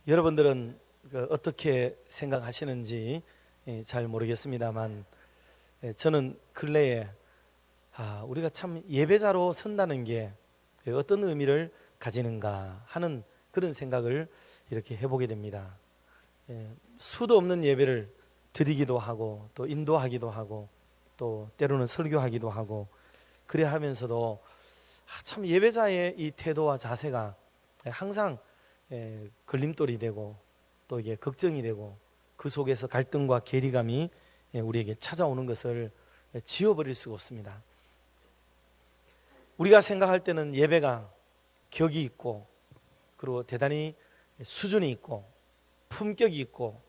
여러분들은 어떻게 생각하시는지 잘 모르겠습니다만, 저는 근래에 우리가 참 예배자로 선다는 게 어떤 의미를 가지는가 하는 그런 생각을 이렇게 해보게 됩니다. 수도 없는 예배를 드리기도 하고 또 인도하기도 하고 또 때로는 설교하기도 하고 그래 하면서도 참 예배자의 이 태도와 자세가 항상 걸림돌이 되고 또 이게 걱정이 되고 그 속에서 갈등과 괴리감이 우리에게 찾아오는 것을 지워버릴 수가 없습니다. 우리가 생각할 때는 예배가 격이 있고 그리고 대단히 수준이 있고 품격이 있고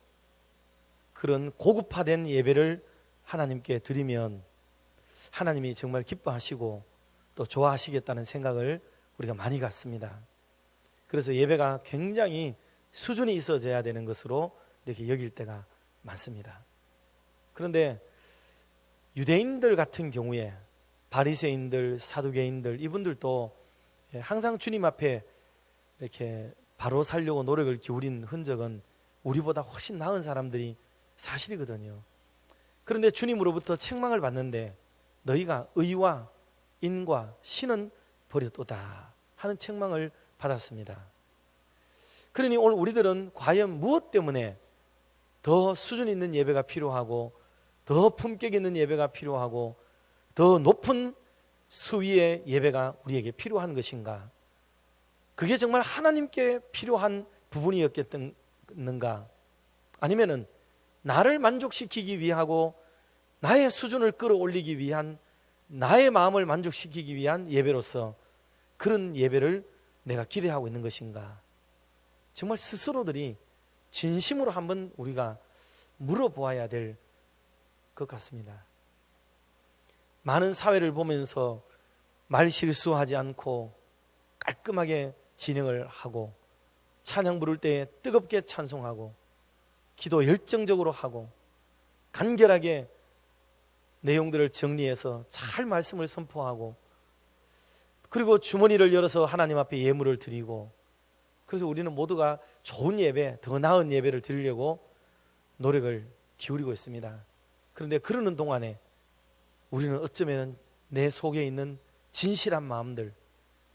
그런 고급화된 예배를 하나님께 드리면 하나님이 정말 기뻐하시고 또 좋아하시겠다는 생각을 우리가 많이 갖습니다. 그래서 예배가 굉장히 수준이 있어져야 되는 것으로 이렇게 여길 때가 많습니다. 그런데 유대인들 같은 경우에 바리새인들, 사두개인들 이분들도 항상 주님 앞에 이렇게 바로 살려고 노력을 기울인 흔적은 우리보다 훨씬 나은 사람들이 사실이거든요. 그런데 주님으로부터 책망을 받는데 너희가 의와 인과 신은 버렸도다 하는 책망을 받았습니다. 그러니 오늘 우리들은 과연 무엇 때문에 더 수준 있는 예배가 필요하고 더 품격 있는 예배가 필요하고 더 높은 수위의 예배가 우리에게 필요한 것인가? 그게 정말 하나님께 필요한 부분이었겠는가? 아니면은 나를 만족시키기 위하고 나의 수준을 끌어올리기 위한 나의 마음을 만족시키기 위한 예배로서 그런 예배를 내가 기대하고 있는 것인가? 정말 스스로들이 진심으로 한번 우리가 물어보아야 될 것 같습니다. 많은 사회를 보면서 말 실수하지 않고 깔끔하게 진행을 하고 찬양 부를 때 뜨겁게 찬송하고 기도 열정적으로 하고 간결하게 내용들을 정리해서 잘 말씀을 선포하고 그리고 주머니를 열어서 하나님 앞에 예물을 드리고 그래서 우리는 모두가 좋은 예배, 더 나은 예배를 드리려고 노력을 기울이고 있습니다. 그런데 그러는 동안에 우리는 어쩌면 내 속에 있는 진실한 마음들,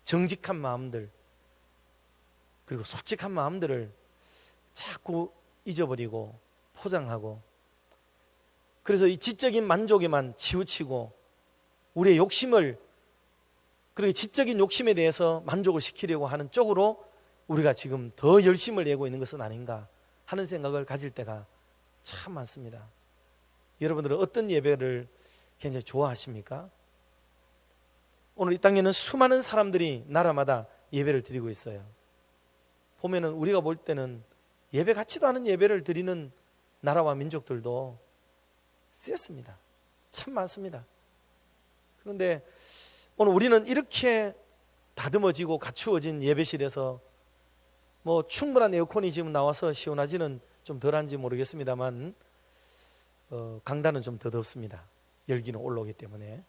정직한 마음들 그리고 솔직한 마음들을 자꾸 잊어버리고 포장하고 그래서 이 지적인 만족에만 치우치고 우리의 욕심을 그리고 지적인 욕심에 대해서 만족을 시키려고 하는 쪽으로 우리가 지금 더 열심을 내고 있는 것은 아닌가 하는 생각을 가질 때가 참 많습니다. 여러분들은 어떤 예배를 굉장히 좋아하십니까? 오늘 이 땅에는 수많은 사람들이 나라마다 예배를 드리고 있어요. 보면은 우리가 볼 때는 예배 같지도 않은 예배를 드리는 나라와 민족들도 셌습니다. 참 많습니다. 그런데 오늘 우리는 이렇게 다듬어지고 갖추어진 예배실에서 뭐 충분한 에어컨이 지금 나와서 시원하지는 좀 덜한지 모르겠습니다만 강단은 좀 더 덥습니다. 열기는 올라오기 때문에.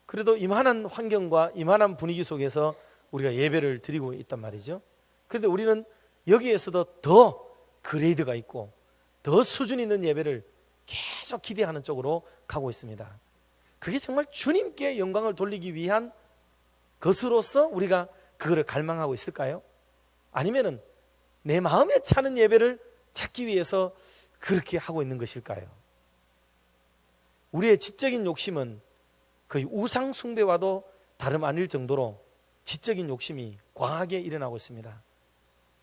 그래도 이만한 환경과 이만한 분위기 속에서 우리가 예배를 드리고 있단 말이죠. 그런데 우리는 여기에서도 더 그레이드가 있고 더 수준 있는 예배를 계속 기대하는 쪽으로 가고 있습니다. 그게 정말 주님께 영광을 돌리기 위한 것으로서 우리가 그거를 갈망하고 있을까요? 아니면은 내 마음에 차는 예배를 찾기 위해서 그렇게 하고 있는 것일까요? 우리의 지적인 욕심은 거의 우상 숭배와도 다름 아닐 정도로 지적인 욕심이 과하게 일어나고 있습니다.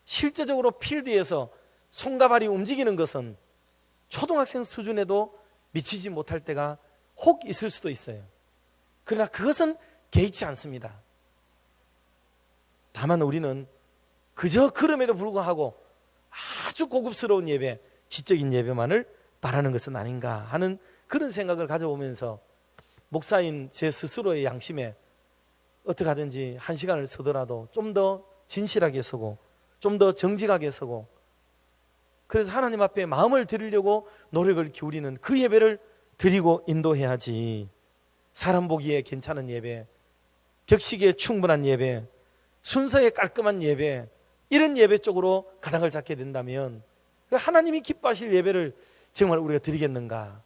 실제적으로 필드에서 손과 발이 움직이는 것은 초등학생 수준에도 미치지 못할 때가 혹 있을 수도 있어요. 그러나 그것은 개의치 않습니다. 다만 우리는 그저 그럼에도 불구하고 아주 고급스러운 예배, 지적인 예배만을 바라는 것은 아닌가 하는 그런 생각을 가져보면서 목사인 제 스스로의 양심에 어떻게 하든지 한 시간을 서더라도 좀 더 진실하게 서고 좀 더 정직하게 서고 그래서 하나님 앞에 마음을 드리려고 노력을 기울이는 그 예배를 드리고 인도해야지. 사람 보기에 괜찮은 예배, 격식에 충분한 예배, 순서에 깔끔한 예배 이런 예배 쪽으로 가닥을 잡게 된다면 하나님이 기뻐하실 예배를 정말 우리가 드리겠는가,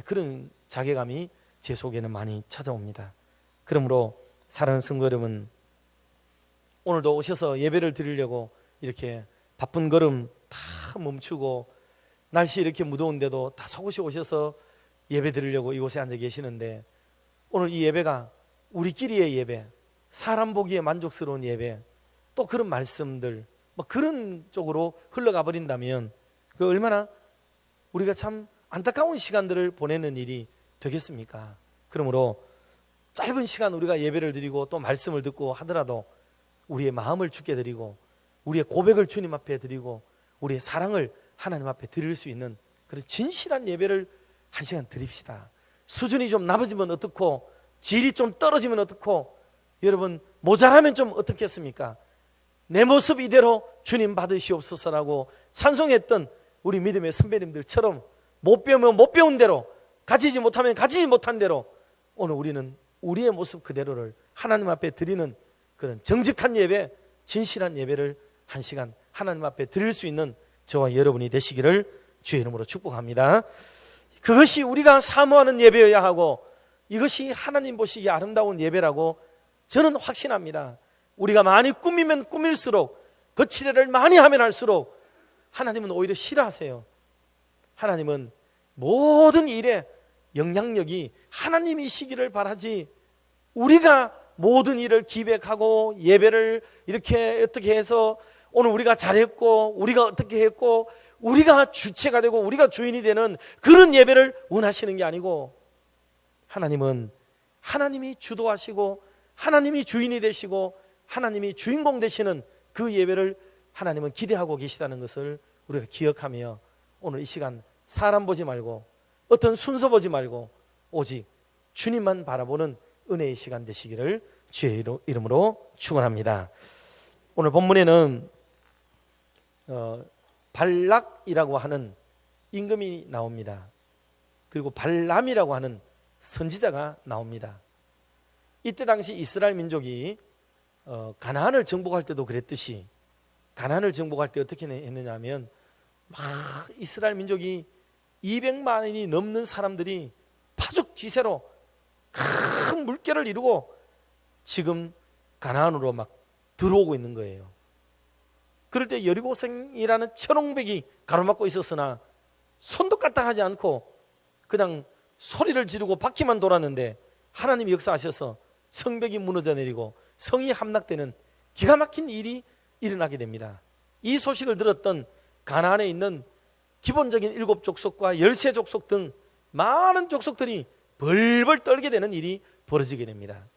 그런 자괴감이 제 속에는 많이 찾아옵니다. 그러므로 사랑하는 성도 여러분, 오늘도 오셔서 예배를 드리려고 이렇게 바쁜 걸음 다 멈추고 날씨 이렇게 무더운데도 다 속옷이 오셔서 예배 드리려고 이곳에 앉아 계시는데, 오늘 이 예배가 우리끼리의 예배, 사람 보기에 만족스러운 예배, 또 그런 말씀들 그런 쪽으로 흘러가 버린다면 그 얼마나 우리가 참 안타까운 시간들을 보내는 일이 되겠습니까? 그러므로 짧은 시간 우리가 예배를 드리고 또 말씀을 듣고 하더라도 우리의 마음을 주께 드리고 우리의 고백을 주님 앞에 드리고 우리의 사랑을 하나님 앞에 드릴 수 있는 그런 진실한 예배를 한 시간 드립시다. 수준이 좀 낮아지면 어떻고, 질이 좀 떨어지면 어떻고, 여러분 모자라면 좀 어떻겠습니까? 내 모습 이대로 주님 받으시옵소서라고 찬송했던 우리 믿음의 선배님들처럼 못 배우면 못 배운 대로, 가지지 못하면 가지지 못한 대로 오늘 우리는 우리의 모습 그대로를 하나님 앞에 드리는 그런 정직한 예배, 진실한 예배를 한 시간 하나님 앞에 드릴 수 있는 저와 여러분이 되시기를 주의 이름으로 축복합니다. 그것이 우리가 사모하는 예배여야 하고 이것이 하나님 보시기에 아름다운 예배라고 저는 확신합니다. 우리가 많이 꾸미면 꾸밀수록, 거칠애를 많이 하면 할수록 하나님은 오히려 싫어하세요. 하나님은 모든 일에 영향력이 하나님이시기를 바라지, 우리가 모든 일을 기획하고 예배를 이렇게 어떻게 해서 오늘 우리가 잘했고 우리가 어떻게 했고 우리가 주체가 되고 우리가 주인이 되는 그런 예배를 원하시는 게 아니고, 하나님은 하나님이 주도하시고 하나님이 주인이 되시고 하나님이 주인공 되시는 그 예배를 하나님은 기대하고 계시다는 것을 우리가 기억하며 오늘 이 시간 사람 보지 말고 어떤 순서 보지 말고 오직 주님만 바라보는 은혜의 시간 되시기를 주의 이름으로 축원합니다. 오늘 본문에는 발락이라고 하는 임금이 나옵니다. 그리고 발람이라고 하는 선지자가 나옵니다. 이때 당시 이스라엘 민족이 가나안을 정복할 때도 그랬듯이, 가나안을 정복할 때 어떻게 했느냐 하면 막 이스라엘 민족이 200만인이 넘는 사람들이 파죽지세로 큰 물결을 이루고 지금 가나안으로 막 들어오고 있는 거예요. 그럴 때 여리고성이라는 천홍백이 가로막고 있었으나 손도 까딱하지 않고 그냥 소리를 지르고 바퀴만 돌았는데 하나님이 역사하셔서 성벽이 무너져 내리고 성이 함락되는 기가 막힌 일이 일어나게 됩니다. 이 소식을 들었던 가나안에 있는 기본적인 7족속과 13족속 등 많은 족속들이 벌벌 떨게 되는 일이 벌어지게 됩니다.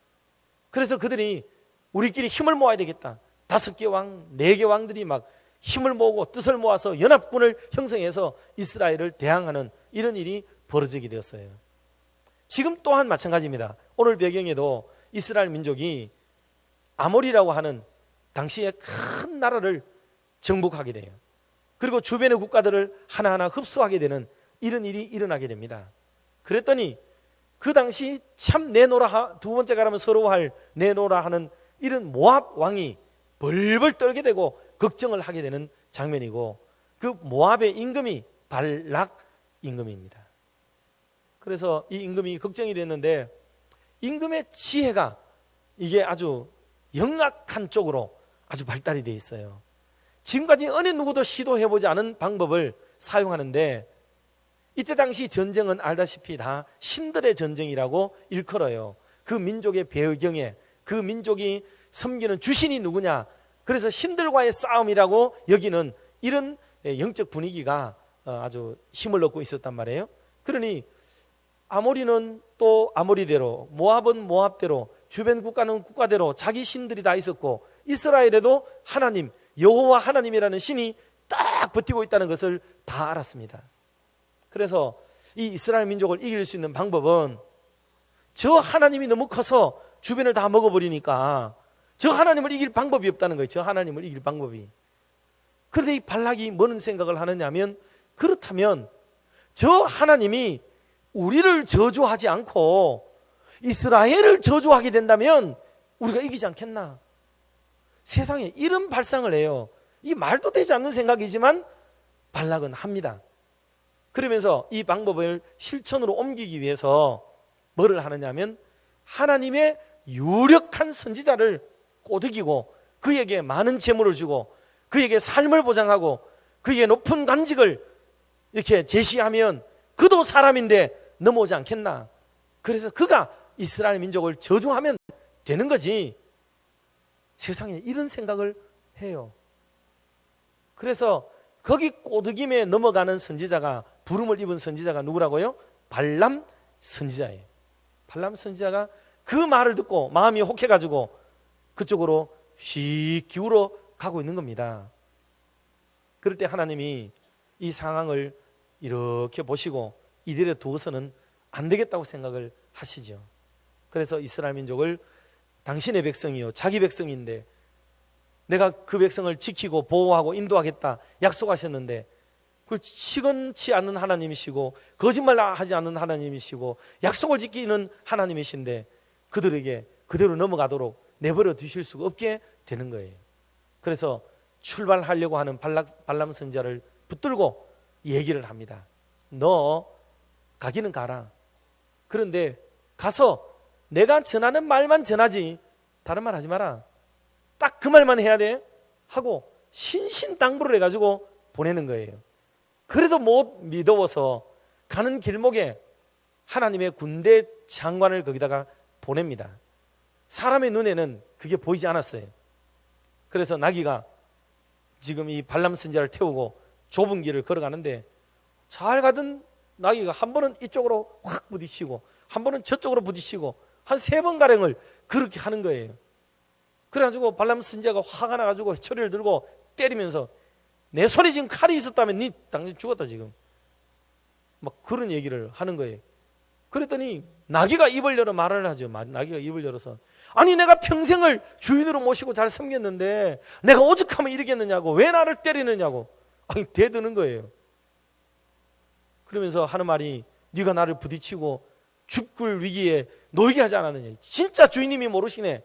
그래서 그들이 우리끼리 힘을 모아야 되겠다, 5개 왕, 4개 왕들이 막 힘을 모으고 뜻을 모아서 연합군을 형성해서 이스라엘을 대항하는 이런 일이 벌어지게 되었어요. 지금 또한 마찬가지입니다. 오늘 배경에도 이스라엘 민족이 아모리라고 하는 당시에 큰 나라를 정복하게 돼요. 그리고 주변의 국가들을 하나하나 흡수하게 되는 이런 일이 일어나게 됩니다. 그랬더니 그 당시 참 내노라, 두 번째 가라면 서러워할 내노라 하는 이런 모압 왕이 벌벌 떨게 되고 걱정을 하게 되는 장면이고, 그 모압의 임금이 발락 임금입니다. 그래서 이 임금이 걱정이 됐는데 임금의 지혜가 이게 아주 영악한 쪽으로 아주 발달이 되어 있어요. 지금까지 어느 누구도 시도해보지 않은 방법을 사용하는데, 이때 당시 전쟁은 알다시피 다 신들의 전쟁이라고 일컬어요. 그 민족의 배경에 그 민족이 섬기는 주신이 누구냐, 그래서 신들과의 싸움이라고 여기는 이런 영적 분위기가 아주 힘을 얻고 있었단 말이에요. 그러니 아모리는 또 아모리대로, 모압은 모압대로, 주변 국가는 국가대로 자기 신들이 다 있었고, 이스라엘에도 하나님, 여호와 하나님이라는 신이 딱 버티고 있다는 것을 다 알았습니다. 그래서 이 이스라엘 민족을 이길 수 있는 방법은 저 하나님이 너무 커서 주변을 다 먹어버리니까 저 하나님을 이길 방법이 없다는 거예요. 저 하나님을 이길 방법이. 그런데 이 발락이 뭔 생각을 하느냐 하면, 그렇다면 저 하나님이 우리를 저주하지 않고 이스라엘을 저주하게 된다면 우리가 이기지 않겠나? 세상에 이런 발상을 해요. 이 말도 되지 않는 생각이지만 발락은 합니다. 그러면서 이 방법을 실천으로 옮기기 위해서 뭐를 하느냐면 하나님의 유력한 선지자를 꼬드기고 그에게 많은 재물을 주고 그에게 삶을 보장하고 그에게 높은 관직을 이렇게 제시하면 그도 사람인데 넘어오지 않겠나. 그래서 그가 이스라엘 민족을 저주하면 되는 거지. 세상에 이런 생각을 해요. 그래서 거기 꼬드김에 넘어가는 선지자가, 부름을 입은 선지자가 누구라고요? 발람 선지자예요. 발람 선지자가 그 말을 듣고 마음이 혹해가지고 그쪽으로 휙 기울어 가고 있는 겁니다. 그럴 때 하나님이 이 상황을 이렇게 보시고 이대로 두어서는 안 되겠다고 생각을 하시죠. 그래서 이스라엘 민족을 당신의 백성이요, 자기 백성인데 내가 그 백성을 지키고 보호하고 인도하겠다 약속하셨는데 그걸 시건치 않는 하나님이시고 거짓말하지 않는 하나님이시고 약속을 지키는 하나님이신데 그들에게 그대로 넘어가도록 내버려 두실 수가 없게 되는 거예요. 그래서 출발하려고 하는 발람 선지자를 붙들고 얘기를 합니다. 너 가기는 가라. 그런데 가서 내가 전하는 말만 전하지 다른 말 하지 마라. 딱 그 말만 해야 돼 하고 신신당부를 해가지고 보내는 거예요. 그래도 못 믿어서 가는 길목에 하나님의 군대 장관을 거기다가 보냅니다. 사람의 눈에는 그게 보이지 않았어요. 그래서 나귀가 지금 이 발람 선지자를 태우고 좁은 길을 걸어가는데 잘 가던 나귀가 한 번은 이쪽으로 확 부딪히고 한 번은 저쪽으로 부딪히고 한 3번가량을 그렇게 하는 거예요. 그래가지고 발람 선지자가 화가 나가지고 초리를 들고 때리면서 내 손에 지금 칼이 있었다면 네 당신 죽었다 지금 막 그런 얘기를 하는 거예요. 그랬더니 나귀가 입을 열어 말을 하죠. 나귀가 입을 열어서 아니 내가 평생을 주인으로 모시고 잘 섬겼는데 내가 오죽하면 이러겠느냐고 왜 나를 때리느냐고 아니 대드는 거예요. 그러면서 하는 말이 네가 나를 부딪히고 죽을 위기에 놓이게 하지 않았느냐. 진짜 주인님이 모르시네.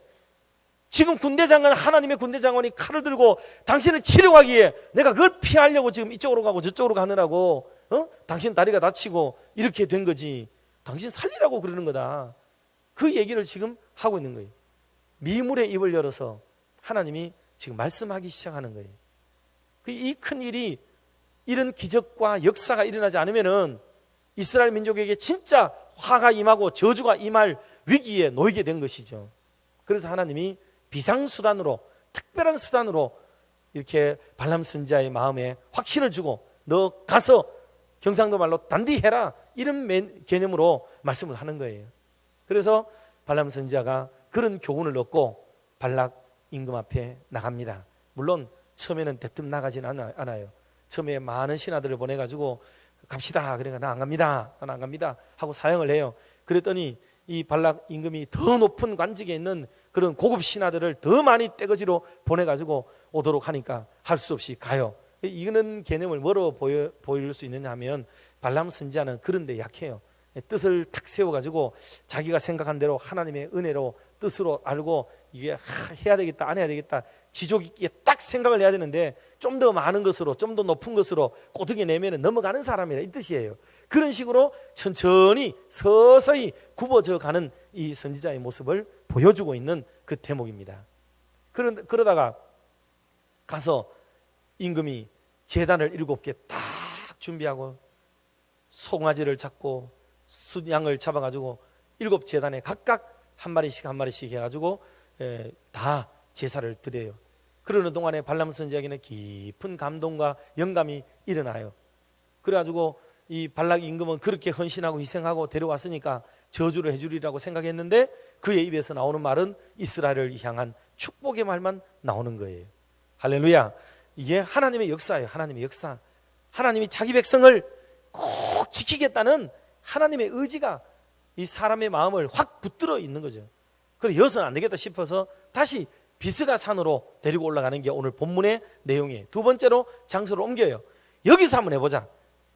지금 군대장관 하나님의 군대장관이 칼을 들고 당신을 치료하기에 내가 그걸 피하려고 지금 이쪽으로 가고 저쪽으로 가느라고 당신 다리가 다치고 이렇게 된 거지 당신 살리라고 그러는 거다. 그 얘기를 지금 하고 있는 거예요. 미물의 입을 열어서 하나님이 지금 말씀하기 시작하는 거예요. 이 큰 일이 이런 기적과 역사가 일어나지 않으면은 이스라엘 민족에게 진짜 화가 임하고 저주가 임할 위기에 놓이게 된 것이죠. 그래서 하나님이 비상수단으로 특별한 수단으로 이렇게 발람 선지자의 마음에 확신을 주고 너 가서 경상도 말로 단디 해라 이런 개념으로 말씀을 하는 거예요. 그래서 발람 선지자가 그런 교훈을 얻고 발락 임금 앞에 나갑니다. 물론 처음에는 대뜸 나가진 않아요. 처음에 많은 신하들을 보내가지고 갑시다. 그러니까 나 안 갑니다. 나는 안 갑니다. 하고 사양을 해요. 그랬더니 이 발락 임금이 더 높은 관직에 있는 그런 고급 신하들을 더 많이 떼거지로 보내가지고 오도록 하니까 할 수 없이 가요. 이거는 개념을 뭐로 보일 수 있느냐 하면 발람 선지자는 그런 데 약해요. 뜻을 탁 세워가지고 자기가 생각한 대로 하나님의 은혜로 뜻으로 알고 이게 해야 되겠다 안 해야 되겠다 지족 있게 딱 생각을 해야 되는데 좀 더 많은 것으로 좀 더 높은 것으로 꼬드겨 내면 넘어가는 사람이라 이 뜻이에요. 그런 식으로 천천히 서서히 굽어져 가는 이 선지자의 모습을 보여주고 있는 그 대목입니다. 그러다가 가서 임금이 제단을 7개 딱 준비하고 송아지를 잡고 순양을 잡아가지고 7제단에 각각 한 마리씩 해가지고 다 제사를 드려요. 그러는 동안에 발람 선지자에게는 깊은 감동과 영감이 일어나요. 그래가지고 이 발락 임금은 그렇게 헌신하고 희생하고 데려왔으니까 저주를 해주리라고 생각했는데 그의 입에서 나오는 말은 이스라엘을 향한 축복의 말만 나오는 거예요. 할렐루야. 이게 하나님의 역사예요. 하나님의 역사. 하나님이 자기 백성을 꼭 지키겠다는 하나님의 의지가 이 사람의 마음을 확 붙들어 있는 거죠. 그래 여서는 안 되겠다 싶어서 다시 비스가 산으로 데리고 올라가는 게 오늘 본문의 내용이에요. 두 번째로 장소를 옮겨요. 여기서 한번 해보자.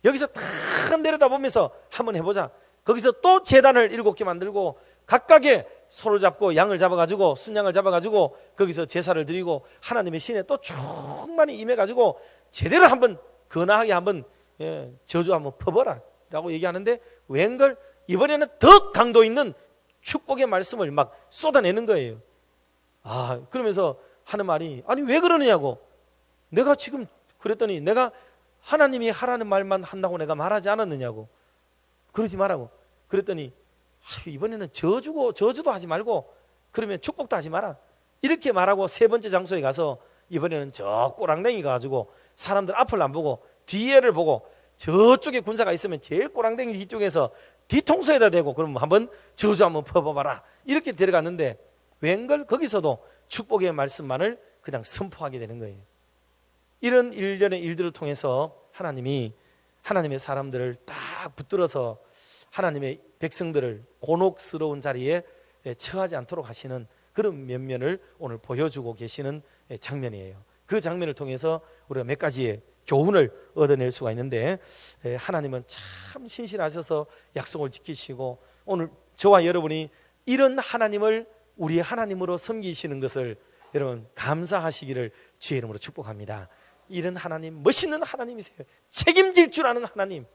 여기서 탁 내려다보면서 한번 해보자. 거기서 또 제단을 7개 만들고 각각의 소를 잡고 양을 잡아가지고 순양을 잡아가지고 거기서 제사를 드리고 하나님의 신에 또 충만히 임해가지고 제대로 한번 거나하게 한번 저주 한번 퍼버라 라고 얘기하는데 웬걸 이번에는 더 강도 있는 축복의 말씀을 막 쏟아내는 거예요. 그러면서 하는 말이 아니 왜 그러느냐고. 내가 지금 그랬더니 내가 하나님이 하라는 말만 한다고 내가 말하지 않았느냐고. 그러지 말라고. 그랬더니 이번에는 저주도 하지 말고 그러면 축복도 하지 마라 이렇게 말하고 세 번째 장소에 가서 이번에는 저 꼬랑댕이가 가지고 사람들 앞을 안 보고 뒤에를 보고 저쪽에 군사가 있으면 제일 꼬랑댕이 뒤쪽에서 뒤통수에다 대고 그러면 한번 저주 한번 퍼봐봐라 이렇게 데려갔는데 웬걸 거기서도 축복의 말씀만을 그냥 선포하게 되는 거예요. 이런 일련의 일들을 통해서 하나님이 하나님의 사람들을 딱 붙들어서 하나님의 백성들을 곤혹스러운 자리에 처하지 않도록 하시는 그런 면면을 오늘 보여주고 계시는 장면이에요. 그 장면을 통해서 우리가 몇 가지의 교훈을 얻어낼 수가 있는데 하나님은 참 신실하셔서 약속을 지키시고 오늘 저와 여러분이 이런 하나님을 우리의 하나님으로 섬기시는 것을 여러분 감사하시기를 주의 이름으로 축복합니다. 이런 하나님, 멋있는 하나님이세요. 책임질 줄 아는 하나님,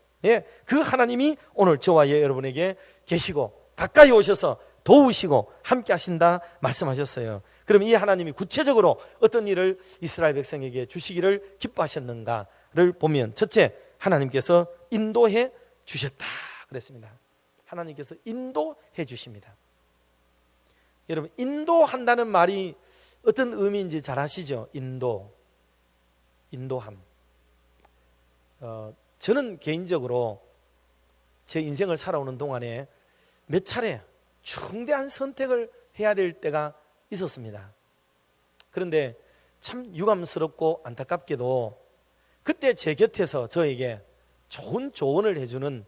그 하나님이 오늘 저와 여러분에게 계시고 가까이 오셔서 도우시고 함께 하신다 말씀하셨어요. 그럼 이 하나님이 구체적으로 어떤 일을 이스라엘 백성에게 주시기를 기뻐하셨는가를 보면 첫째, 하나님께서 인도해 주셨다 그랬습니다. 하나님께서 인도해 주십니다. 여러분, 인도한다는 말이 어떤 의미인지 잘 아시죠? 인도함. 저는 개인적으로 제 인생을 살아오는 동안에 몇 차례 중대한 선택을 해야 될 때가 있었습니다. 그런데 참 유감스럽고 안타깝게도 그때 제 곁에서 저에게 좋은 조언을 해주는,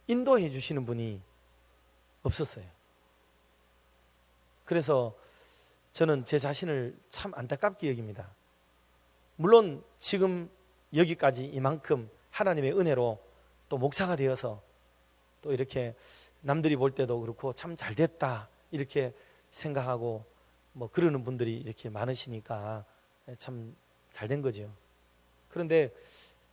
인도해 주시는 분이 없었어요. 그래서 저는 제 자신을 참 안타깝게 여깁니다. 물론 지금 여기까지 이만큼 하나님의 은혜로 또 목사가 되어서 또 이렇게 남들이 볼 때도 그렇고 참 잘됐다 이렇게 생각하고 뭐 그러는 분들이 이렇게 많으시니까 참 잘된 거죠. 그런데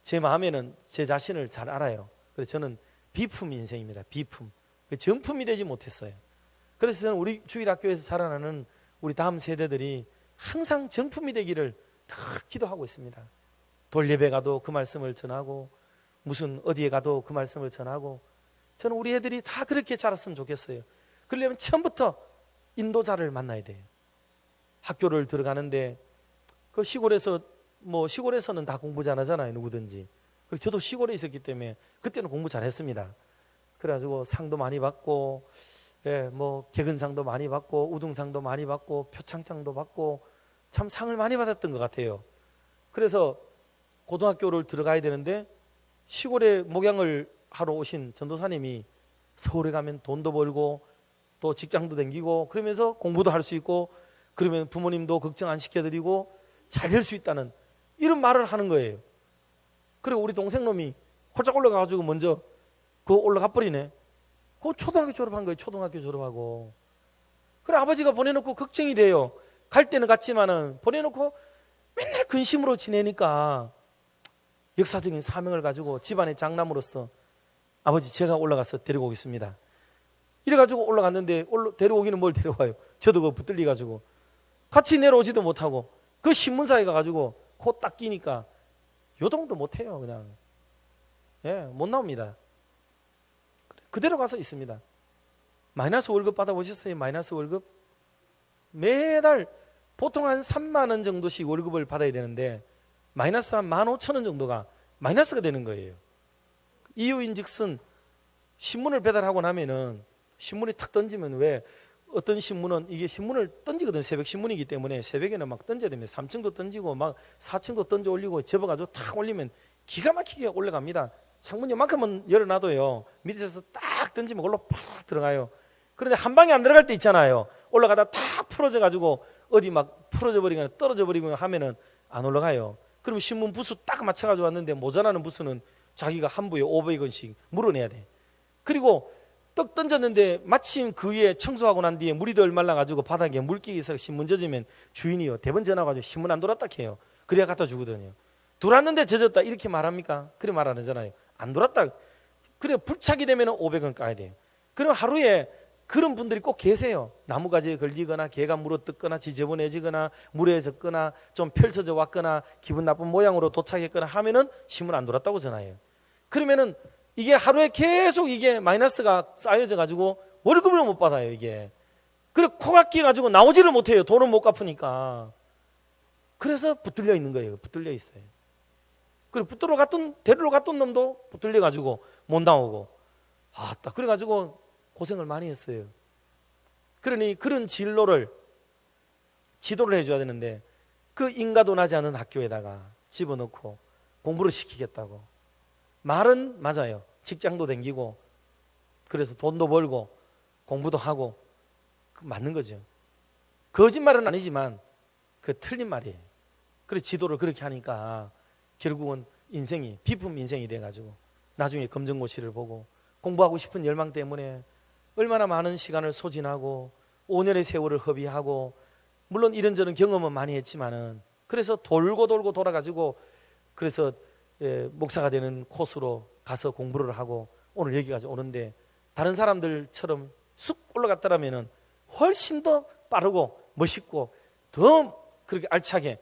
제 마음에는 제 자신을 잘 알아요. 그래서 저는 비품 인생입니다. 비품. 정품이 되지 못했어요. 그래서 저는 우리 주일학교에서 자라나는 우리 다음 세대들이 항상 정품이 되기를 늘 기도하고 있습니다. 돌예배 가도 그 말씀을 전하고 무슨 어디에 가도 그 말씀을 전하고 저는 우리 애들이 다 그렇게 자랐으면 좋겠어요. 그러려면 처음부터 인도자를 만나야 돼요. 학교를 들어가는데 그 시골에서는 다 공부 잘하잖아요, 누구든지. 그래서 저도 시골에 있었기 때문에 그때는 공부 잘했습니다. 그래가지고 상도 많이 받고, 개근상도 많이 받고, 우등상도 많이 받고, 표창장도 받고, 참 상을 많이 받았던 것 같아요. 그래서 고등학교를 들어가야 되는데 시골에 목양을 하러 오신 전도사님이 서울에 가면 돈도 벌고 또 직장도 다니고 그러면서 공부도 할 수 있고 그러면 부모님도 걱정 안 시켜드리고 잘 될 수 있다는 이런 말을 하는 거예요. 그리고 우리 동생 놈이 홀짝 올라가가지고 먼저 그거 올라가 버리네. 그거 초등학교 졸업한 거예요. 초등학교 졸업하고. 그래 아버지가 보내놓고 걱정이 돼요. 갈 때는 갔지만은 보내놓고 맨날 근심으로 지내니까 역사적인 사명을 가지고 집안의 장남으로서 아버지 제가 올라가서 데리고 오겠습니다. 이래가지고 올라갔는데 데려오기는 뭘 데려와요. 저도 그거 붙들려가지고 같이 내려오지도 못하고 그 신문사에 가가지고 코 딱 끼니까 요동도 못해요. 그냥 못 나옵니다. 그대로 가서 있습니다. 마이너스 월급 받아보셨어요? 마이너스 월급? 매달 보통 한 3만 원 정도씩 월급을 받아야 되는데 마이너스 한 15,000원 정도가 마이너스가 되는 거예요. 이유인즉슨 신문을 배달하고 나면은 신문이 탁 던지면 왜 어떤 신문은 이게 신문을 던지거든. 새벽 신문이기 때문에 새벽에는 막 던져야 됩니다. 3층도 던지고 막 4층도 던져 올리고 접어가지고 탁 올리면 기가 막히게 올라갑니다. 창문 요만큼은 열어놔도요 밑에서 딱 던지면 그걸로 팍 들어가요. 그런데 한 방에 안 들어갈 때 있잖아요. 올라가다 탁 풀어져 가지고 어디 막 풀어져 버리거나 떨어져 버리거나 하면은 안 올라가요. 그럼 신문 부수 딱 맞춰가지고 왔는데 모자라는 부수는 자기가 한 부에 500원씩 물어내야 돼. 그리고 떡 던졌는데 마침 그 위에 청소하고 난 뒤에 물이 덜 말라가지고 바닥에 물기가 있어 신문 젖으면 주인이요 대번 전화가지고 신문 안 돌았다 해요. 그래야 갖다 주거든요. 돌았는데 젖었다 이렇게 말합니까? 그래 말 안 하잖아요. 안 돌았다. 그래 불착이 되면 500원 까야 돼요. 그럼 하루에 그런 분들이 꼭 계세요. 나무가지에 걸리거나 개가 물어뜯거나 지저분해지거나 물에 젖거나 좀 펼쳐져 왔거나 기분 나쁜 모양으로 도착했거나 하면은 신문 안 돌았다고 전화해요. 그러면은 이게 하루에 계속 이게 마이너스가 쌓여져 가지고 월급을 못 받아요. 이게 그래 코가 끼 가지고 나오지를 못해요. 돈을 못 갚으니까. 그래서 붙들려 있는 거예요. 붙들려 있어요. 그리고 데리러 갔던 놈도 붙들려 가지고 못 나오고 아따 그래 가지고 고생을 많이 했어요. 그러니 그런 지도를 해줘야 되는데 그 인가도 나지 않은 학교에다가 집어넣고 공부를 시키겠다고. 말은 맞아요. 직장도 다니고 그래서 돈도 벌고 공부도 하고 맞는 거죠. 거짓말은 아니지만 그 틀린 말이에요. 그래서 지도를 그렇게 하니까 결국은 인생이 비품 인생이 돼가지고 나중에 검정고시를 보고 공부하고 싶은 열망 때문에 얼마나 많은 시간을 소진하고 5년의 세월을 허비하고 물론 이런저런 경험은 많이 했지만은 그래서 돌고 돌아가지고 그래서 목사가 되는 코스로 가서 공부를 하고 오늘 여기까지 오는데 다른 사람들처럼 쑥 올라갔더라면은 훨씬 더 빠르고 멋있고 더 그렇게 알차게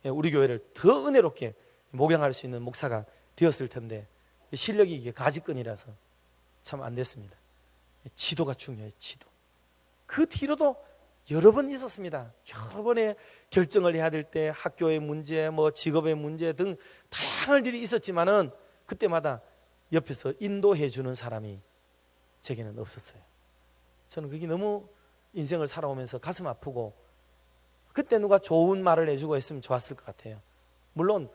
우리 교회를 더 은혜롭게 목양할 수 있는 목사가 되었을 텐데 실력이 이게 가지건이라서 참 안 됐습니다. 지도가 중요해요. 지도. 그 뒤로도 여러 번 있었습니다. 여러 번의 결정을 해야 될 때 학교의 문제, 뭐 직업의 문제 등 다양한 일이 있었지만은 그때마다 옆에서 인도해 주는 사람이 제게는 없었어요. 저는 그게 너무 인생을 살아오면서 가슴 아프고 그때 누가 좋은 말을 해주고 했으면 좋았을 것 같아요. 물론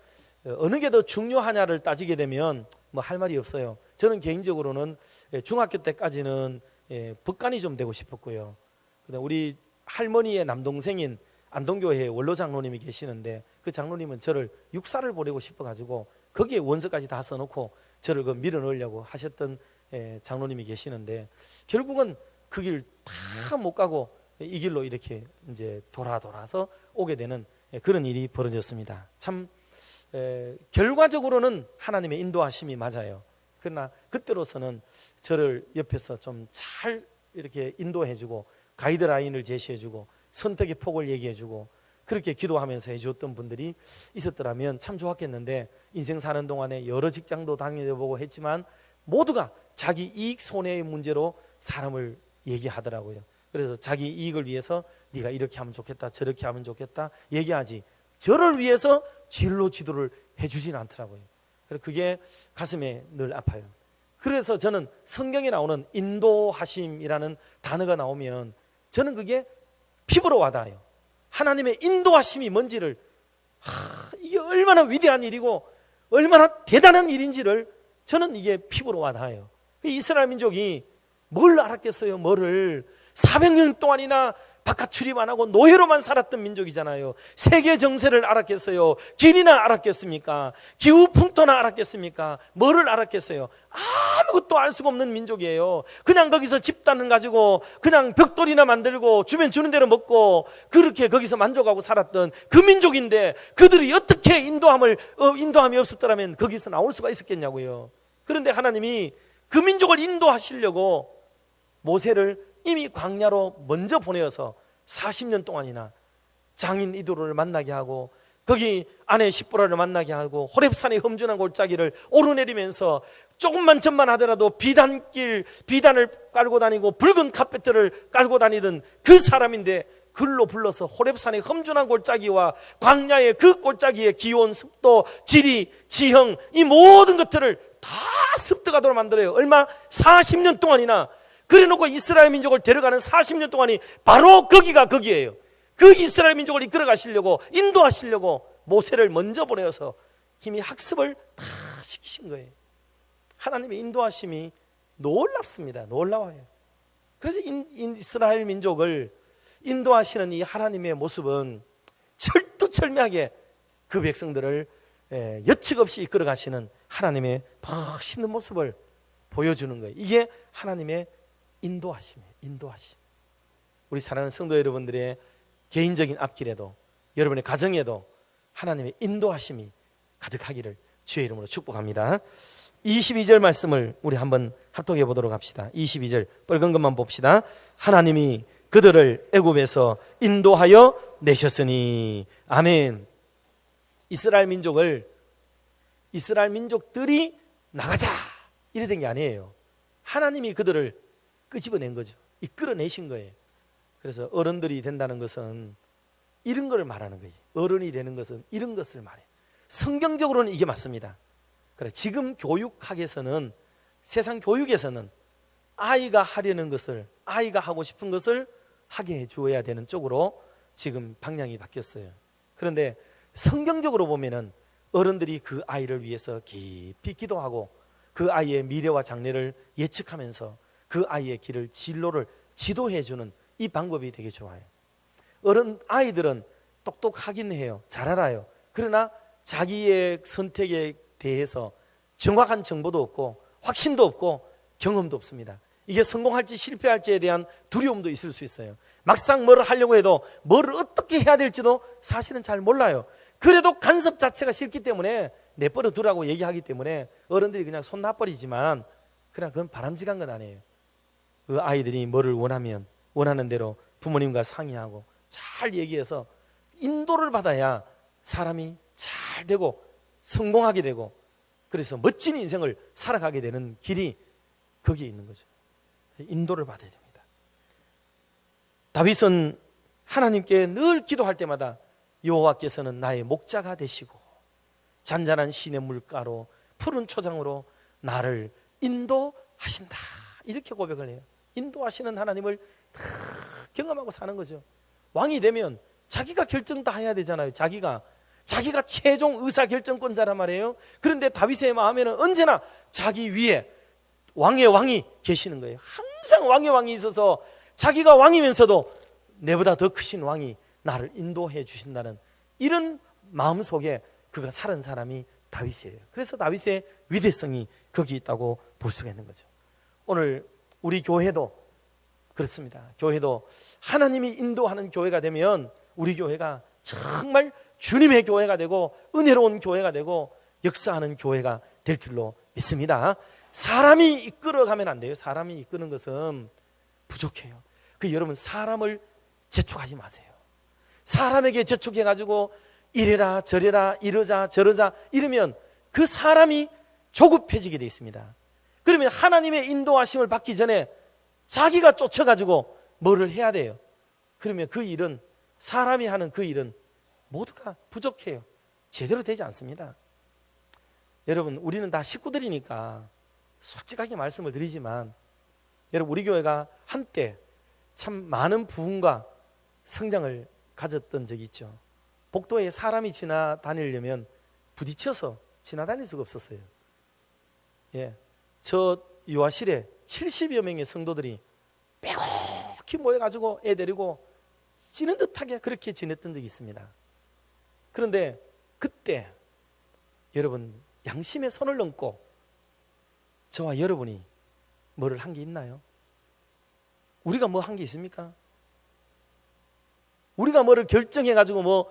어느 게 더 중요하냐를 따지게 되면 뭐 할 말이 없어요. 저는 개인적으로는 중학교 때까지는 법관이 좀 되고 싶었고요. 우리 할머니의 남동생인 안동교회에 원로 장로님이 계시는데 그 장로님은 저를 육사를 보내고 싶어가지고 거기에 원서까지 다 써놓고 저를 그 밀어 넣으려고 하셨던 장로님이 계시는데 결국은 그 길 다 못 가고 이 길로 이렇게 이제 돌아서 오게 되는 그런 일이 벌어졌습니다. 참 결과적으로는 하나님의 인도하심이 맞아요. 그러나 그때로서는 저를 옆에서 좀 잘 이렇게 인도해주고 가이드라인을 제시해주고 선택의 폭을 얘기해주고 그렇게 기도하면서 해주었던 분들이 있었더라면 참 좋았겠는데 인생 사는 동안에 여러 직장도 다녀보고 했지만 모두가 자기 이익 손해의 문제로 사람을 얘기하더라고요. 그래서 자기 이익을 위해서 네가 이렇게 하면 좋겠다 저렇게 하면 좋겠다 얘기하지 저를 위해서 진로 지도를 해주진 않더라고요. 그래서 그게 가슴에 늘 아파요. 그래서 저는 성경에 나오는 인도하심이라는 단어가 나오면 저는 그게 피부로 와닿아요. 하나님의 인도하심이 뭔지를 이게 얼마나 위대한 일이고 얼마나 대단한 일인지를 저는 이게 피부로 와닿아요. 이스라엘 민족이 뭘 알았겠어요? 뭐를 400년 동안이나 바깥 출입 안 하고 노예로만 살았던 민족이잖아요. 세계 정세를 알았겠어요? 길이나 알았겠습니까? 기후 풍토나 알았겠습니까? 뭐를 알았겠어요? 아무것도 알 수가 없는 민족이에요. 그냥 거기서 집단을 가지고 그냥 벽돌이나 만들고 주변 주는 대로 먹고 그렇게 거기서 만족하고 살았던 그 민족인데 그들이 어떻게 인도함이 없었더라면 거기서 나올 수가 있었겠냐고요. 그런데 하나님이 그 민족을 인도하시려고 모세를 이미 광야로 먼저 보내어서 40년 동안이나 장인 이도를 만나게 하고 거기 아내 십보라를 만나게 하고 호렙산의 험준한 골짜기를 오르내리면서 조금만 전만 하더라도 비단을 깔고 다니고 붉은 카펫들을 깔고 다니던 그 사람인데 글로 불러서 호렙산의 험준한 골짜기와 광야의 그 골짜기의 기온, 습도, 지리, 지형 이 모든 것들을 다 습득하도록 만들어요. 얼마? 40년 동안이나 그래놓고 이스라엘 민족을 데려가는 40년 동안이 바로 거기예요. 그 이스라엘 민족을 이끌어 가시려고 인도하시려고 모세를 먼저 보내어서 이미 학습을 다 시키신 거예요. 하나님의 인도하심이 놀랍습니다. 놀라워요. 그래서 이스라엘 민족을 인도하시는 이 하나님의 모습은 철두철미하게 그 백성들을 여측 없이 이끌어 가시는 하나님의 멋있는 모습을 보여주는 거예요. 이게 하나님의 인도하심이에요. 인도하심. 우리 사랑하는 성도 여러분들의 개인적인 앞길에도, 여러분의 가정에도 하나님의 인도하심이 가득하기를 주의 이름으로 축복합니다. 22절 말씀을 우리 한번 합독해 보도록 합시다. 22절 빨간 것만 봅시다. 하나님이 그들을 애굽에서 인도하여 내셨으니. 아멘. 이스라엘 민족들이 나가자 이래 된 게 아니에요. 하나님이 그들을 끄집어낸 거죠. 이끌어내신 거예요. 그래서 어른들이 된다는 것은 이런 걸 말하는 거예요. 어른이 되는 것은 이런 것을 말해요. 성경적으로는 이게 맞습니다. 그래, 지금 교육학에서는, 세상 교육에서는 아이가 하려는 것을, 아이가 하고 싶은 것을 하게 해주어야 되는 쪽으로 지금 방향이 바뀌었어요. 그런데 성경적으로 보면은 어른들이 그 아이를 위해서 깊이 기도하고 그 아이의 미래와 장래를 예측하면서 그 아이의 길을, 진로를 지도해 주는 이 방법이 되게 좋아요. 아이들은 똑똑하긴 해요. 잘 알아요. 그러나 자기의 선택에 대해서 정확한 정보도 없고 확신도 없고 경험도 없습니다. 이게 성공할지 실패할지에 대한 두려움도 있을 수 있어요. 막상 뭐를 하려고 해도 뭐를 어떻게 해야 될지도 사실은 잘 몰라요. 그래도 간섭 자체가 싫기 때문에 내버려 두라고 얘기하기 때문에 어른들이 그냥 손 놔버리지만, 그냥 그건 바람직한 건 아니에요. 그 아이들이 뭐를 원하면 원하는 대로 부모님과 상의하고 잘 얘기해서 인도를 받아야 사람이 잘 되고 성공하게 되고, 그래서 멋진 인생을 살아가게 되는 길이 거기에 있는 거죠. 인도를 받아야 됩니다. 다윗은 하나님께 늘 기도할 때마다 여호와께서는 나의 목자가 되시고 잔잔한 시내 물가로 푸른 초장으로 나를 인도하신다, 이렇게 고백을 해요. 인도하시는 하나님을 경험하고 사는 거죠. 왕이 되면 자기가 결정 다 해야 되잖아요. 자기가 최종 의사결정권자란 말이에요. 그런데 다윗의 마음에는 언제나 자기 위에 왕의 왕이 계시는 거예요. 항상 왕의 왕이 있어서 자기가 왕이면서도 내보다 더 크신 왕이 나를 인도해 주신다는 이런 마음 속에 그가 살은 사람이 다윗이에요. 그래서 다윗의 위대성이 거기 있다고 볼 수가 있는 거죠. 오늘 우리 교회도 그렇습니다. 교회도 하나님이 인도하는 교회가 되면 우리 교회가 정말 주님의 교회가 되고 은혜로운 교회가 되고 역사하는 교회가 될 줄로 믿습니다. 사람이 이끌어가면 안 돼요. 사람이 이끄는 것은 부족해요. 여러분, 사람을 재촉하지 마세요. 사람에게 재촉해가지고 이래라 저래라 이러자 저러자 이러면 그 사람이 조급해지게 되어 있습니다. 그러면 하나님의 인도하심을 받기 전에 자기가 쫓아가지고 뭐를 해야 돼요. 그러면 그 일은, 사람이 하는 그 일은 모두가 부족해요. 제대로 되지 않습니다. 여러분, 우리는 다 식구들이니까 솔직하게 말씀을 드리지만, 여러분, 우리 교회가 한때 참 많은 부흥과 성장을 가졌던 적이 있죠. 복도에 사람이 지나다니려면 부딪혀서 지나다닐 수가 없었어요. 저 유아실에 70여 명의 성도들이 빼곡히 모여가지고 애 데리고 찌는 듯하게 그렇게 지냈던 적이 있습니다. 그런데 그때 여러분, 양심의 선을 넘고 저와 여러분이 뭐를 한 게 있나요? 우리가 뭐 한 게 있습니까? 우리가 뭐를 결정해가지고 뭐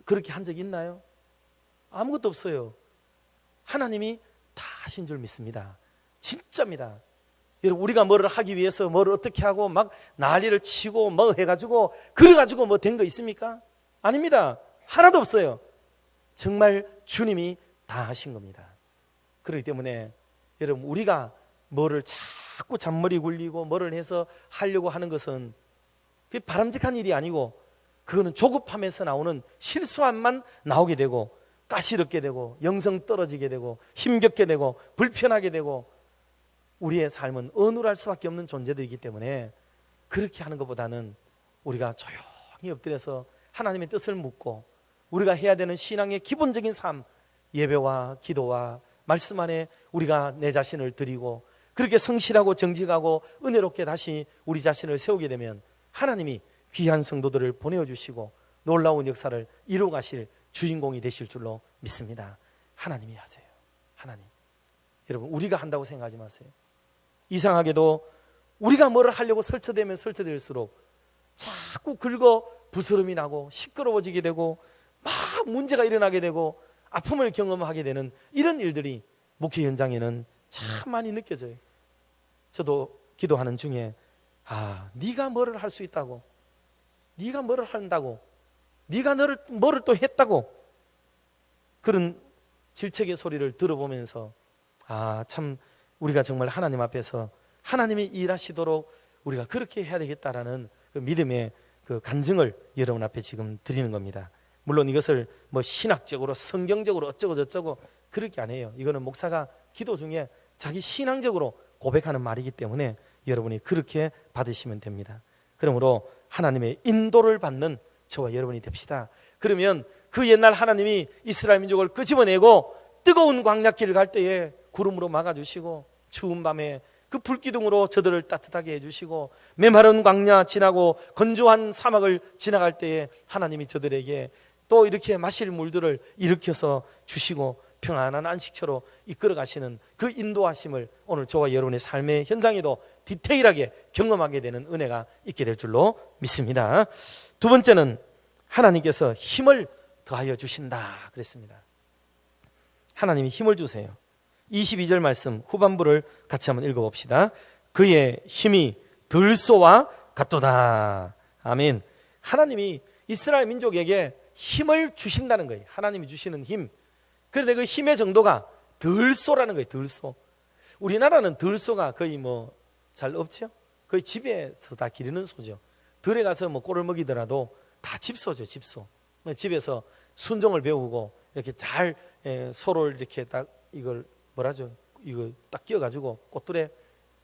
그렇게 한 적이 있나요? 아무것도 없어요. 하나님이 다 하신 줄 믿습니다. 진짜입니다. 여러분, 우리가 뭐를 하기 위해서 뭐를 어떻게 하고 막 난리를 치고 뭐 해가지고 그래가지고 뭐 된 거 있습니까? 아닙니다. 하나도 없어요. 정말 주님이 다 하신 겁니다. 그렇기 때문에 여러분, 우리가 뭐를 자꾸 잔머리 굴리고 뭐를 해서 하려고 하는 것은 그게 바람직한 일이 아니고, 그거는 조급함에서 나오는 실수함만 나오게 되고 가시럽게 되고 영성 떨어지게 되고 힘겹게 되고 불편하게 되고 우리의 삶은 어눌할 수밖에 없는 존재들이기 때문에, 그렇게 하는 것보다는 우리가 조용히 엎드려서 하나님의 뜻을 묻고 우리가 해야 되는 신앙의 기본적인 삶, 예배와 기도와 말씀 안에 우리가 내 자신을 드리고 그렇게 성실하고 정직하고 은혜롭게 다시 우리 자신을 세우게 되면 하나님이 귀한 성도들을 보내주시고 놀라운 역사를 이루어 가실 주인공이 되실 줄로 믿습니다. 하나님이 하세요. 하나님. 여러분, 우리가 한다고 생각하지 마세요. 이상하게도 우리가 뭐를 하려고 설쳐대면 설쳐댈수록 자꾸 긁어 부스럼이 나고 시끄러워지게 되고 막 문제가 일어나게 되고 아픔을 경험하게 되는 이런 일들이 목회 현장에는 참 많이 느껴져요. 저도 기도하는 중에 네가 뭐를 할 수 있다고, 네가 뭐를 한다고, 네가 뭐를 또 했다고, 그런 질책의 소리를 들어보면서 참 우리가 정말 하나님 앞에서 하나님이 일하시도록 우리가 그렇게 해야 되겠다라는 그 믿음의 그 간증을 여러분 앞에 지금 드리는 겁니다. 물론 이것을 뭐 신학적으로 성경적으로 어쩌고 저쩌고 그렇게 안 해요. 이거는 목사가 기도 중에 자기 신앙적으로 고백하는 말이기 때문에 여러분이 그렇게 받으시면 됩니다. 그러므로 하나님의 인도를 받는 저와 여러분이 됩시다. 그러면 그 옛날 하나님이 이스라엘 민족을 끄집어내고 뜨거운 광야길을 갈 때에 구름으로 막아주시고 추운 밤에 그 불기둥으로 저들을 따뜻하게 해주시고 메마른 광야 지나고 건조한 사막을 지나갈 때에 하나님이 저들에게 또 이렇게 마실 물들을 일으켜서 주시고 평안한 안식처로 이끌어 가시는 그 인도하심을 오늘 저와 여러분의 삶의 현장에도 디테일하게 경험하게 되는 은혜가 있게 될 줄로 믿습니다. 두 번째는 하나님께서 힘을 더하여 주신다 그랬습니다. 하나님이 힘을 주세요. 22절 말씀 후반부를 같이 한번 읽어봅시다. 그의 힘이 들소와 같도다. 아멘. 하나님이 이스라엘 민족에게 힘을 주신다는 거예요. 하나님이 주시는 힘. 그런데 그 힘의 정도가 들소라는 거예요. 들소. 우리나라는 들소가 거의 뭐 잘 없죠. 거의 집에서 다 기르는 소죠. 들에 가서 뭐 꼴을 먹이더라도 다 집소죠. 집소. 집에서 순종을 배우고 이렇게 잘 소를 이렇게 딱 이걸 뭐라죠? 이거 딱 끼워가지고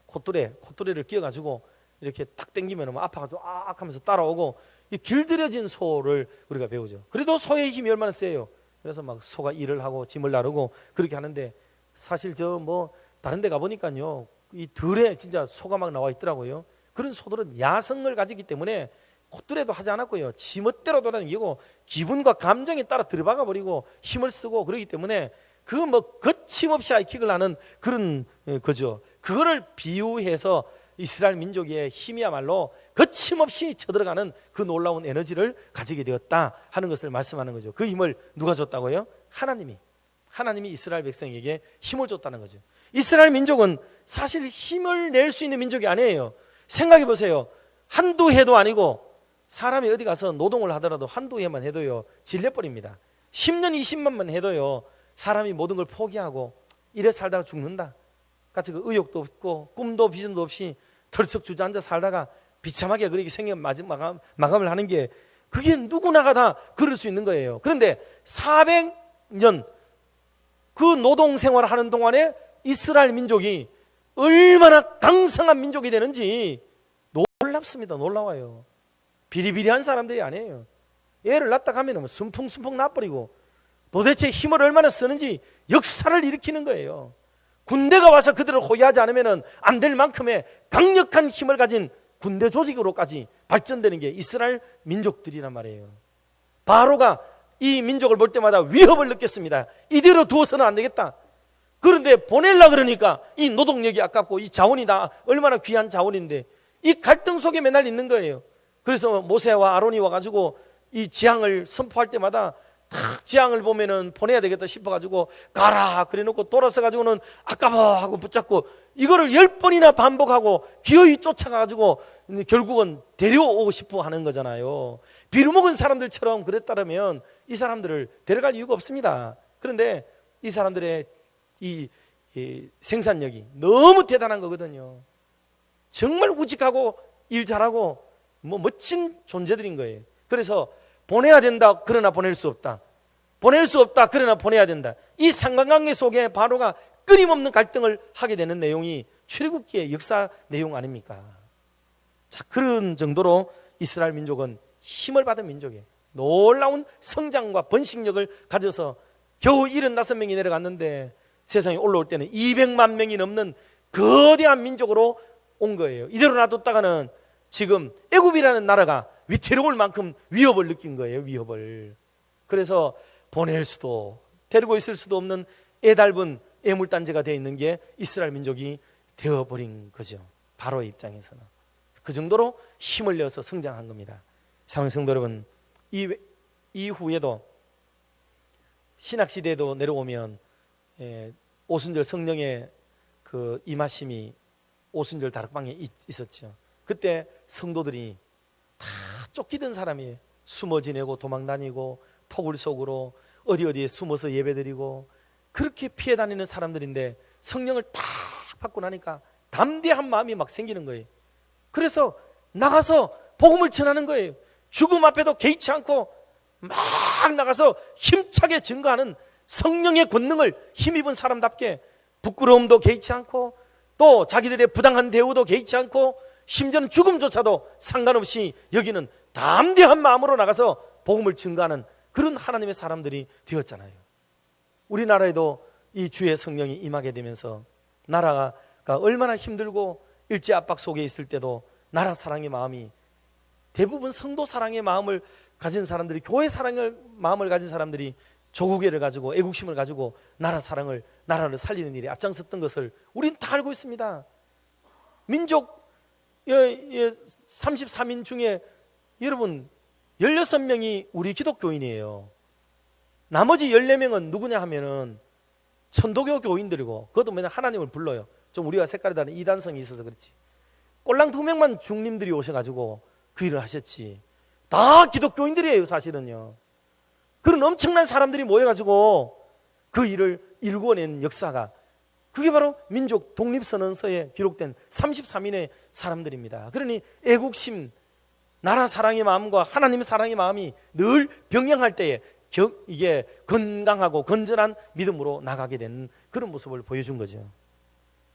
콧뚜레를 끼워가지고 이렇게 딱 당기면 뭐 아파가지고 악 하면서 따라오고 이 길들여진 소를 우리가 배우죠. 그래도 소의 힘이 얼마나 세요. 그래서 막 소가 일을 하고 짐을 나르고 그렇게 하는데 사실 저 뭐 다른 데 가보니까요 이 들에 진짜 소가 막 나와 있더라고요. 그런 소들은 야성을 가지기 때문에 콧뚜레도 하지 않았고요 지멋대로 돌아다니고 기분과 감정에 따라 들어박아 버리고 힘을 쓰고 그러기 때문에 그 뭐 거침없이 하이킥을 하는 그런 거죠. 그거를 비유해서 이스라엘 민족의 힘이야말로 거침없이 쳐들어가는 그 놀라운 에너지를 가지게 되었다 하는 것을 말씀하는 거죠. 그 힘을 누가 줬다고요? 하나님이 이스라엘 백성에게 힘을 줬다는 거죠. 이스라엘 민족은 사실 힘을 낼 수 있는 민족이 아니에요. 생각해 보세요. 한두 해도 아니고 사람이 어디 가서 노동을 하더라도 한두 해만 해도요 질려버립니다. 10년 20년만 해도요 사람이 모든 걸 포기하고 이래 살다가 죽는다. 같이 그 의욕도 없고 꿈도 비전도 없이 털썩 주저앉아 살다가 비참하게 그렇게 생겨 마감을 하는 게 그게 누구나가 다 그럴 수 있는 거예요. 그런데 400년 그 노동 생활을 하는 동안에 이스라엘 민족이 얼마나 강성한 민족이 되는지 놀랍습니다. 놀라워요. 비리비리한 사람들이 아니에요. 애를 낳다 가면 순풍순풍 나버리고 도대체 힘을 얼마나 쓰는지 역사를 일으키는 거예요. 군대가 와서 그들을 호위하지 않으면 안 될 만큼의 강력한 힘을 가진 군대 조직으로까지 발전되는 게 이스라엘 민족들이란 말이에요. 바로가 이 민족을 볼 때마다 위협을 느꼈습니다. 이대로 두어서는 안 되겠다. 그런데 보내려고 그러니까 이 노동력이 아깝고 이 자원이 다 얼마나 귀한 자원인데 이 갈등 속에 맨날 있는 거예요. 그래서 모세와 아론이 와가지고 이 재앙을 선포할 때마다 탁 재앙을 보면은 보내야 되겠다 싶어가지고 가라 그래놓고 돌아서 가지고는 아까워 하고 붙잡고 이거를 10번이나 반복하고 기어이 쫓아가가지고 결국은 데려오고 싶어 하는 거잖아요. 비루먹은 사람들처럼 그랬다면 이 사람들을 데려갈 이유가 없습니다. 그런데 이 사람들의 이 생산력이 너무 대단한 거거든요. 정말 우직하고 일 잘하고 뭐 멋진 존재들인 거예요. 그래서 보내야 된다 그러나 보낼 수 없다. 보낼 수 없다 그러나 보내야 된다. 이 상관관계 속에 바로가 끊임없는 갈등을 하게 되는 내용이 출애굽기의 역사 내용 아닙니까? 자, 그런 정도로 이스라엘 민족은 힘을 받은 민족이에요. 놀라운 성장과 번식력을 가져서 겨우 75명이 내려갔는데 세상에 올라올 때는 200만 명이 넘는 거대한 민족으로 온 거예요. 이대로 놔뒀다가는 지금 애굽이라는 나라가 위태로울 만큼 위협을 느낀 거예요. 위협을. 그래서 보낼 수도 데리고 있을 수도 없는 애달은 애물단지가 되어 있는 게 이스라엘 민족이 되어버린 거죠. 바로의 입장에서는 그 정도로 힘을 내어서 성장한 겁니다. 사랑하는 성도 여러분, 이후에도 신학시대에도 내려오면 오순절 성령의 그 임하심이 오순절 다락방에 있었죠. 그때 성도들이 다 쫓기던 사람이 숨어 지내고 도망다니고 토굴 속으로 어디에 숨어서 예배드리고 그렇게 피해 다니는 사람들인데 성령을 딱 받고 나니까 담대한 마음이 막 생기는 거예요. 그래서 나가서 복음을 전하는 거예요. 죽음 앞에도 개의치 않고 막 나가서 힘차게 증거하는 성령의 권능을 힘입은 사람답게 부끄러움도 개의치 않고 또 자기들의 부당한 대우도 개의치 않고 심지어는 죽음조차도 상관없이 여기는 담대한 마음으로 나가서 복음을 증거하는 그런 하나님의 사람들이 되었잖아요. 우리나라에도 이 주의 성령이 임하게 되면서 나라가 얼마나 힘들고 일제 압박 속에 있을 때도 나라 사랑의 마음이 대부분 성도 사랑의 마음을 가진 사람들이, 교회 사랑의 마음을 가진 사람들이 조국애를 가지고 애국심을 가지고 나라를 살리는 일에 앞장섰던 것을 우린 다 알고 있습니다. 민족 33인 중에 여러분 16명이 우리 기독교인이에요. 나머지 14명은 누구냐 하면은 천도교 교인들이고 그것도 맨날 하나님을 불러요. 좀 우리가 색깔이 다른 이단성이 있어서 그렇지. 꼴랑 2명만 중림들이 오셔가지고 그 일을 하셨지. 다 기독교인들이에요, 사실은요. 그런 엄청난 사람들이 모여가지고 그 일을 일궈낸 역사가, 그게 바로 민족 독립선언서에 기록된 33인의 사람들입니다. 그러니 애국심, 나라 사랑의 마음과 하나님의 사랑의 마음이 늘 병행할 때에 이게 건강하고 건전한 믿음으로 나가게 되는 그런 모습을 보여준 거죠.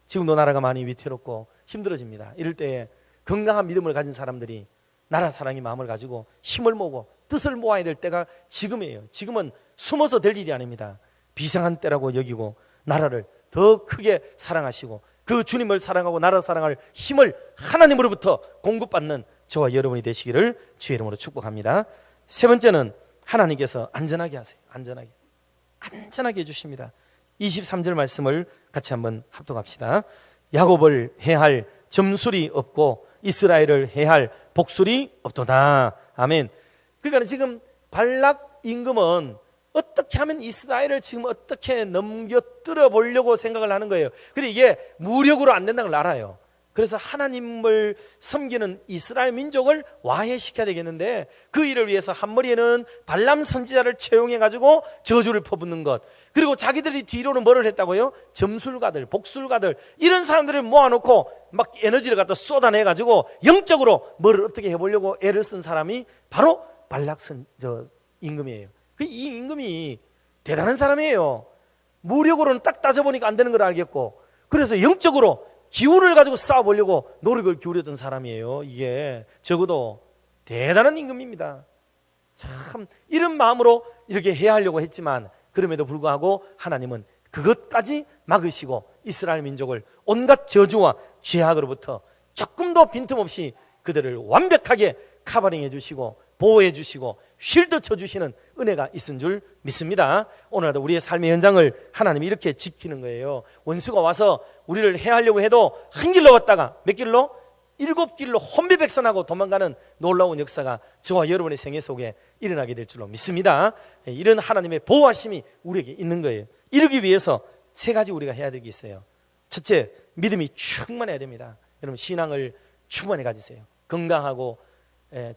지금도 나라가 많이 위태롭고 힘들어집니다. 이럴 때에 건강한 믿음을 가진 사람들이 나라 사랑의 마음을 가지고 힘을 모으고 뜻을 모아야 될 때가 지금이에요. 지금은 숨어서 될 일이 아닙니다. 비상한 때라고 여기고 나라를 더 크게 사랑하시고 그 주님을 사랑하고 나라 사랑할 힘을 하나님으로부터 공급받는 저와 여러분이 되시기를 주의 이름으로 축복합니다. 세 번째는 하나님께서 안전하게 하세요. 안전하게 해주십니다. 23절 말씀을 같이 한번 합독합시다. 야곱을 해할 점술이 없고 이스라엘을 해할 복술이 없도다. 아멘. 그러니까 지금 발락 임금은 어떻게 하면 이스라엘을 지금 어떻게 넘겨뜨려 보려고 생각을 하는 거예요. 그리고 이게 무력으로 안 된다는 걸 알아요. 그래서 하나님을 섬기는 이스라엘 민족을 와해시켜야 되겠는데 그 일을 위해서 한 머리에는 발람 선지자를 채용해가지고 저주를 퍼붓는 것, 그리고 자기들이 뒤로는 뭐를 했다고요? 점술가들, 복술가들, 이런 사람들을 모아놓고 막 에너지를 갖다 쏟아내가지고 영적으로 뭐를 어떻게 해보려고 애를 쓴 사람이 바로 발락 임금이에요. 이 임금이 대단한 사람이에요. 무력으로는 딱 따져보니까 안 되는 걸 알겠고, 그래서 영적으로 기운을 가지고 싸워보려고 노력을 기울였던 사람이에요. 이게 적어도 대단한 임금입니다. 참 이런 마음으로 이렇게 해야 하려고 했지만 그럼에도 불구하고 하나님은 그것까지 막으시고 이스라엘 민족을 온갖 저주와 죄악으로부터 조금도 빈틈없이 그들을 완벽하게 커버링해 주시고 보호해 주시고 쉴드 쳐주시는 은혜가 있은 줄 믿습니다. 오늘도 우리의 삶의 현장을 하나님이 이렇게 지키는 거예요. 원수가 와서 우리를 해하려고 해도 한 길로 왔다가 몇 길로? 7길로 혼비백산하고 도망가는 놀라운 역사가 저와 여러분의 생애 속에 일어나게 될 줄로 믿습니다. 이런 하나님의 보호하심이 우리에게 있는 거예요. 이러기 위해서 3가지 우리가 해야 될 게 있어요. 첫째, 믿음이 충만해야 됩니다. 여러분 신앙을 충만히 가지세요. 건강하고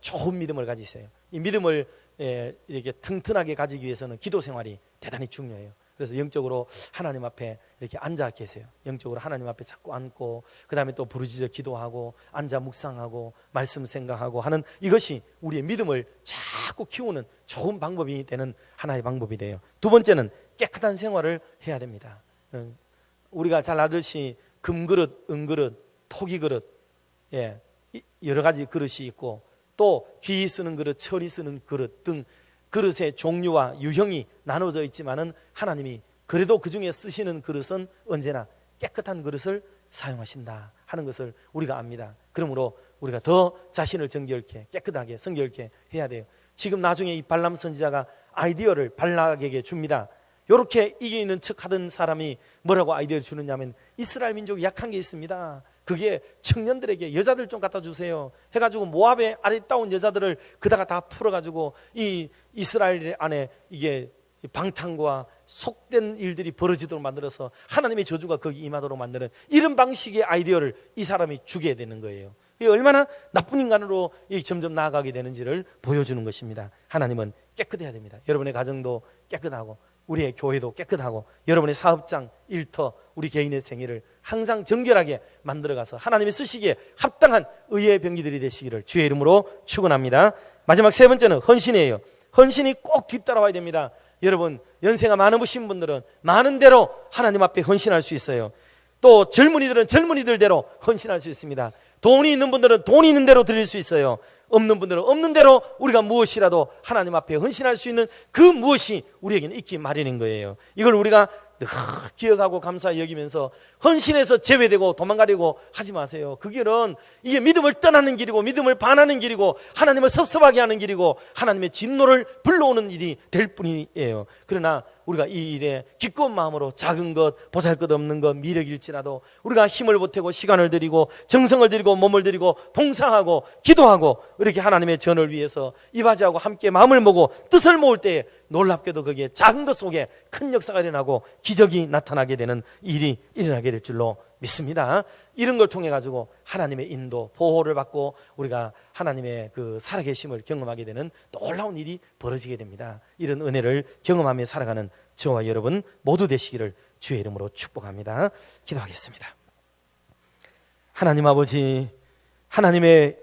좋은 믿음을 가지세요. 이 믿음을 이렇게 튼튼하게 가지기 위해서는 기도 생활이 대단히 중요해요. 그래서 영적으로 하나님 앞에 이렇게 앉아 계세요. 영적으로 하나님 앞에 자꾸 앉고, 그 다음에 또 부르짖어 기도하고 앉아 묵상하고 말씀 생각하고 하는 이것이 우리의 믿음을 자꾸 키우는 좋은 방법이 되는 하나의 방법이 돼요. 두 번째는 깨끗한 생활을 해야 됩니다. 우리가 잘 알듯이 금그릇, 은그릇, 토기그릇, 여러 가지 그릇이 있고 또 귀 쓰는 그릇, 철이 쓰는 그릇 등 그릇의 종류와 유형이 나눠져 있지만은 하나님이 그래도 그 중에 쓰시는 그릇은 언제나 깨끗한 그릇을 사용하신다 하는 것을 우리가 압니다. 그러므로 우리가 더 자신을 정결케 깨끗하게 성결케 해야 돼요. 지금 나중에 이 발람 선지자가 아이디어를 발락에게 줍니다. 이렇게 이기는 척 하던 사람이 뭐라고 아이디어를 주느냐면 이스라엘 민족이 약한 게 있습니다. 그게 청년들에게 여자들 좀 갖다 주세요 해가지고 모압의 아리따운 여자들을 그다가 다 풀어가지고 이 이스라엘 안에 이게 방탕과 속된 일들이 벌어지도록 만들어서 하나님의 저주가 거기 임하도록 만드는 이런 방식의 아이디어를 이 사람이 주게 되는 거예요. 이게 얼마나 나쁜 인간으로 점점 나아가게 되는지를 보여주는 것입니다. 하나님은 깨끗해야 됩니다. 여러분의 가정도 깨끗하고 우리의 교회도 깨끗하고 여러분의 사업장, 일터, 우리 개인의 생애를 항상 정결하게 만들어가서 하나님이 쓰시기에 합당한 의의 병기들이 되시기를 주의 이름으로 축원합니다. 마지막 세 번째는 헌신이에요. 헌신이 꼭 뒤따라와야 됩니다. 여러분 연세가 많으신 분들은 많은 대로 하나님 앞에 헌신할 수 있어요. 또 젊은이들은 젊은이들대로 헌신할 수 있습니다. 돈이 있는 분들은 돈이 있는 대로 드릴 수 있어요. 없는 분들은 없는 대로 우리가 무엇이라도 하나님 앞에 헌신할 수 있는 그 무엇이 우리에게는 있기 마련인 거예요. 이걸 우리가 늘 기억하고 감사히 여기면서 헌신해서 제외되고 도망가려고 하지 마세요. 그 길은 이게 믿음을 떠나는 길이고 믿음을 반하는 길이고 하나님을 섭섭하게 하는 길이고 하나님의 진노를 불러오는 일이 될 뿐이에요. 그러나 우리가 이 일에 기꺼운 마음으로 작은 것, 보잘것없는 것, 미력일지라도 우리가 힘을 보태고 시간을 들이고 정성을 들이고 몸을 들이고 봉사하고 기도하고 이렇게 하나님의 전을 위해서 이바지하고 함께 마음을 모으고 뜻을 모을 때에 놀랍게도 거기에 작은 것 속에 큰 역사가 일어나고 기적이 나타나게 되는 일이 일어나게 될 줄로 믿습니다. 이런 걸 통해 가지고 하나님의 인도, 보호를 받고 우리가 하나님의 그 살아계심을 경험하게 되는 놀라운 일이 벌어지게 됩니다. 이런 은혜를 경험하며 살아가는 저와 여러분 모두 되시기를 주의 이름으로 축복합니다. 기도하겠습니다. 하나님 아버지, 하나님의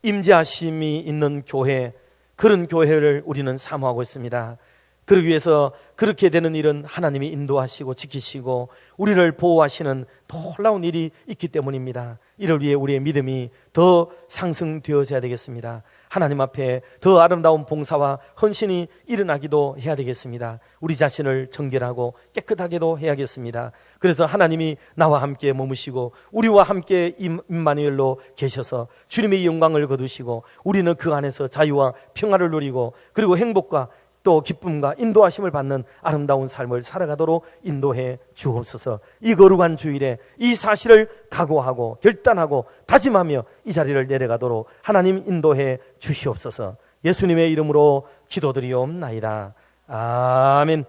임재하심이 있는 교회, 그런 교회를 우리는 사모하고 있습니다. 그러기 위해서 그렇게 되는 일은 하나님이 인도하시고 지키시고 우리를 보호하시는 놀라운 일이 있기 때문입니다. 이를 위해 우리의 믿음이 더 상승되어져야 되겠습니다. 하나님 앞에 더 아름다운 봉사와 헌신이 일어나기도 해야 되겠습니다. 우리 자신을 정결하고 깨끗하게도 해야겠습니다. 그래서 하나님이 나와 함께 머무시고 우리와 함께 임마누엘로 계셔서 주님의 영광을 거두시고 우리는 그 안에서 자유와 평화를 누리고 그리고 행복과 또 기쁨과 인도하심을 받는 아름다운 삶을 살아가도록 인도해 주옵소서. 이 거룩한 주일에 이 사실을 각오하고 결단하고 다짐하며 이 자리를 내려가도록 하나님 인도해 주시옵소서. 예수님의 이름으로 기도드리옵나이다. 아멘.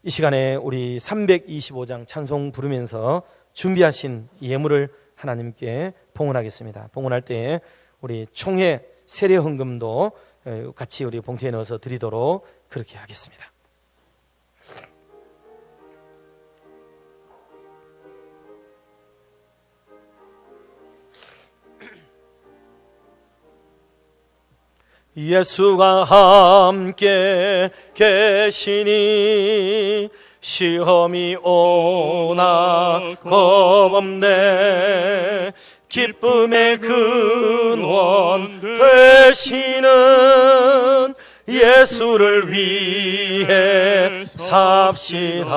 이 시간에 우리 325장 찬송 부르면서 준비하신 예물을 하나님께 봉헌하겠습니다. 봉헌할 때 우리 총회 세례 헌금도 같이 우리 봉투에 넣어서 드리도록 그렇게 하겠습니다. 예수가 함께 계시니 시험이 오나 겁없네. 기쁨의 근원 되시는 예수를 위해 삽시다.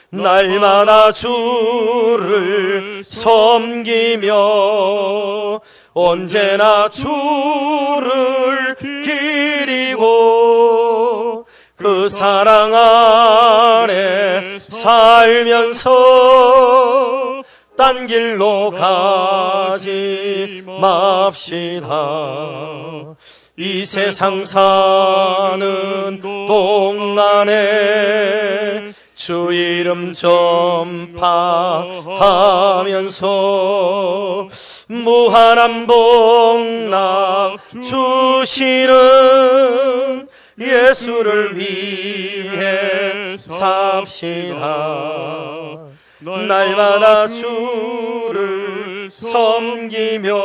날마다 주를 섬기며 언제나 주를 기리고 그 사랑 안에 살면서 딴 길로 가지 맙시다. 이 세상 사는 동안에 주 이름 전파하면서 무한한 복락 주시는 예수를 위해 삽시다. 날마다 주를 섬기며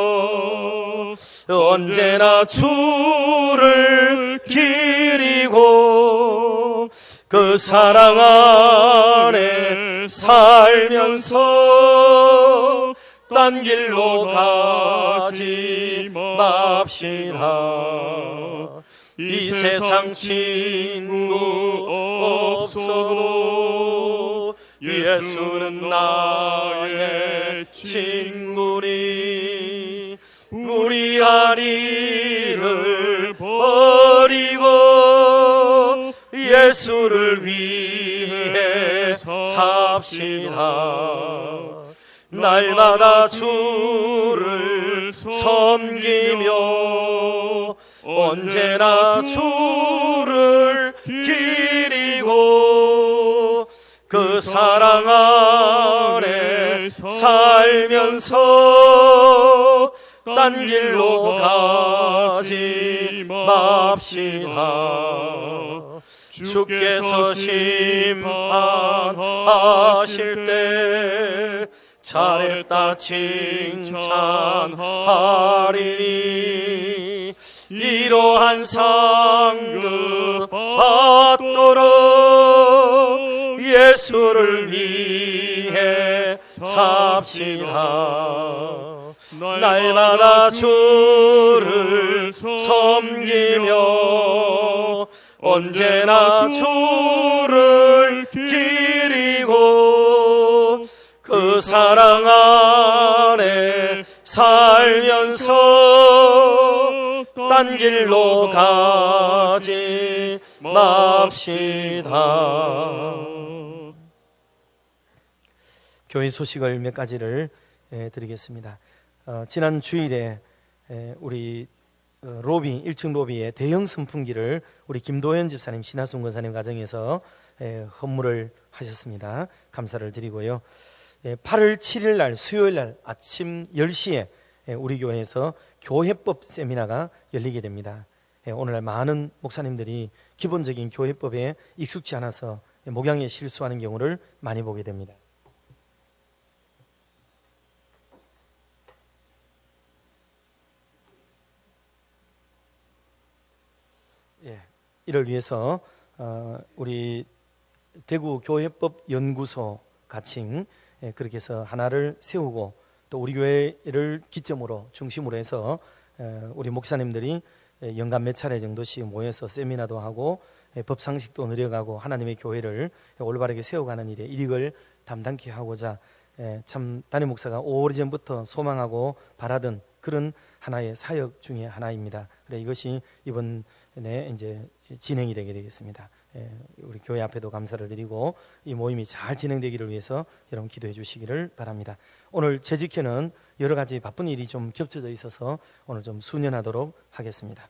언제나 주를 기리고 그 사랑 안에 살면서 딴 길로 가지 맙시다. 이 세상 친구 없어도 예수는 나의 친구니 우리 아리를 버리고 예수를 위해 삽시다. 날마다 주를 섬기며 언제나 주를 기리고 그 사랑 안에 살면서 딴 길로 가지 맙시다. 주께서 심판하실 때 잘했다 칭찬하리니 이러한 상급 받도록 예수를 위해 삽시다. 날마다 주를 섬기며 언제나 주를 기리고 그 사랑 안에 살면서 딴 길로 가지 맙시다. 교회 소식을 몇 가지를 드리겠습니다. 지난 주일에 우리 로비 1층 로비에 대형 선풍기를 우리 김도현 집사님, 신하순 권사님 가정에서 헌물을 하셨습니다. 감사를 드리고요. 8월 7일 날 수요일 날 아침 10시에 우리 교회에서 교회법 세미나가 열리게 됩니다. 오늘날 많은 목사님들이 기본적인 교회법에 익숙지 않아서 목양에 실수하는 경우를 많이 보게 됩니다. 이를 위해서 우리 대구 교회법 연구소 가칭 그렇게 해서 하나를 세우고 또 우리 교회를 기점으로 중심으로 해서 우리 목사님들이 연간 몇 차례 정도씩 모여서 세미나도 하고 법상식도 늘려가고 하나님의 교회를 올바르게 세워가는 일에 일익을 담당케 하고자 참 담임 목사가 오래전부터 소망하고 바라던 그런 하나의 사역 중에 하나입니다. 그래 이것이 이번에 이제 진행이 되게 되겠습니다. 우리 교회 앞에도 감사를 드리고 이 모임이 잘 진행되기를 위해서 여러분 기도해 주시기를 바랍니다. 오늘 재직회는 여러 가지 바쁜 일이 좀 겹쳐져 있어서 오늘 좀 수년하도록 하겠습니다.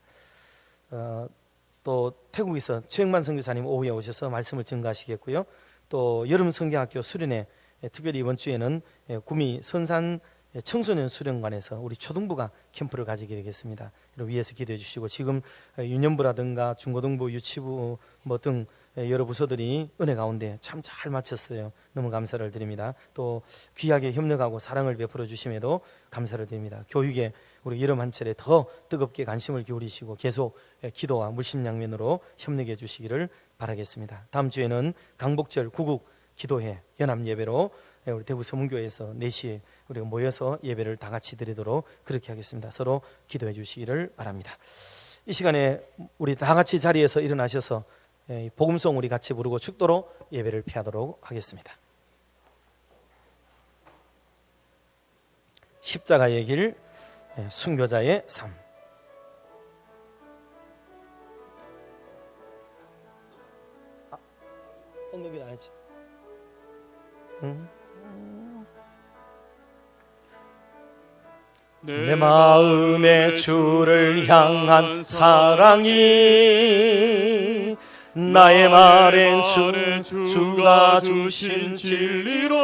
또 태국에서 최영만 선교사님 오후에 오셔서 말씀을 증거하시겠고요. 또 여름 성경학교 수련회 특별히 이번 주에는 구미 선산 청소년 수련관에서 우리 초등부가 캠프를 가지게 되겠습니다. 위에서 기도해 주시고 지금 유년부라든가 중고등부, 유치부 등 여러 부서들이 은혜 가운데 참 잘 마쳤어요. 너무 감사를 드립니다. 또 귀하게 협력하고 사랑을 베풀어 주심에도 감사를 드립니다. 교육에 우리 여름 한철에 더 뜨겁게 관심을 기울이시고 계속 기도와 물심양면으로 협력해 주시기를 바라겠습니다. 다음 주에는 강복절 구국 기도회 연합 예배로 우리 대구 서문교회에서 4시에 우리가 모여서 예배를 다 같이 드리도록 그렇게 하겠습니다. 서로 기도해 주시기를 바랍니다. 이 시간에 우리 다 같이 자리에서 일어나셔서 복음송 우리 같이 부르고 축도로 예배를 피하도록 하겠습니다. 십자가의 길, 순교자의 삶. 언급이 안 했지? 내 마음에 주를 향한 사랑이 나의 말엔 주가 주신 진리로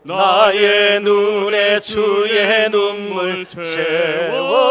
나의 눈에 주의 눈물 채워주소서.